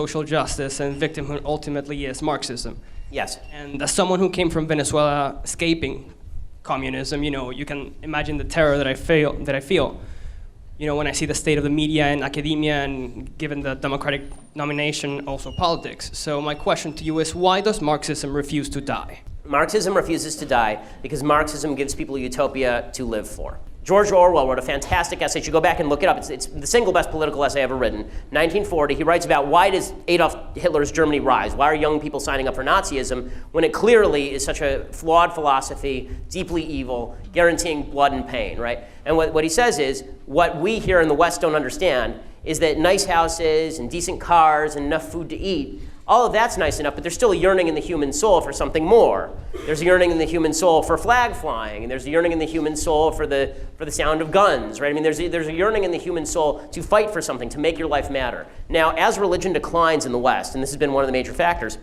social justice and victimhood ultimately is Marxism. Yes. And as someone who came from Venezuela escaping communism, you can imagine the terror that I feel. When I see the state of the media and academia, and given the Democratic nomination, also politics. So my question to you is, why does Marxism refuse to die? Marxism refuses to die because Marxism gives people a utopia to live for. George Orwell wrote a fantastic essay. You should go back and look it up. It's the single best political essay ever written. 1940, he writes about why does Adolf Hitler's Germany rise? Why are young people signing up for Nazism when it clearly is such a flawed philosophy, deeply evil, guaranteeing blood and pain, right? And what he says is, what we here in the West don't understand is that nice houses and decent cars and enough food to eat, all of that's nice enough, but there's still a yearning in the human soul for something more. There's a yearning in the human soul for flag flying, and there's a yearning in the human soul for the sound of guns, right? I mean, there's a yearning in the human soul to fight for something, to make your life matter. Now, as religion declines in the West, and this has been one of the major factors,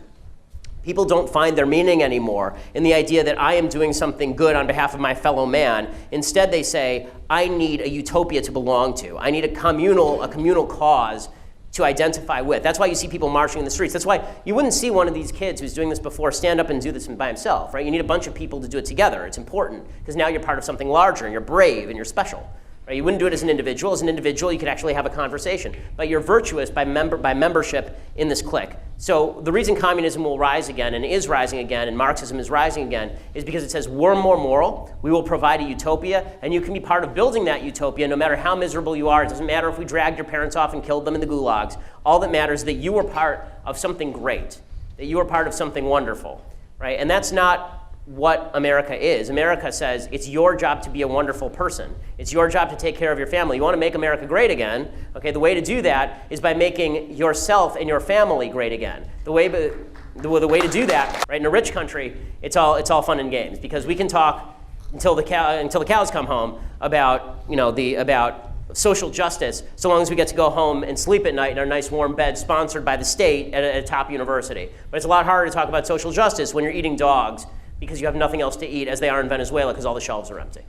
people don't find their meaning anymore in the idea that I am doing something good on behalf of my fellow man. Instead, they say, I need a utopia to belong to. I need a communal cause to identify with. That's why you see people marching in the streets. That's why you wouldn't see one of these kids who's doing this before stand up and do this by himself, right? You need a bunch of people to do it together. It's important, because now you're part of something larger, and you're brave, and you're special. Right? You wouldn't do it as an individual. As an individual, you could actually have a conversation. But you're virtuous by membership in this clique. So the reason communism will rise again, and is rising again, and Marxism is rising again, is because it says we're more moral, we will provide a utopia, and you can be part of building that utopia no matter how miserable you are. It doesn't matter if we dragged your parents off and killed them in the gulags. All that matters is that you were part of something great, that you were part of something wonderful. Right? And that's not what America is. America says it's your job to be a wonderful person. It's your job to take care of your family. You want to make America great again, okay? The way to do that is by making yourself and your family great again. The way to do that, right, in a rich country, it's all fun and games, because we can talk until the cows come home about, about social justice, so long as we get to go home and sleep at night in our nice warm bed sponsored by the state at a top university. But it's a lot harder to talk about social justice when you're eating dogs because you have nothing else to eat, as they are in Venezuela, because all the shelves are empty.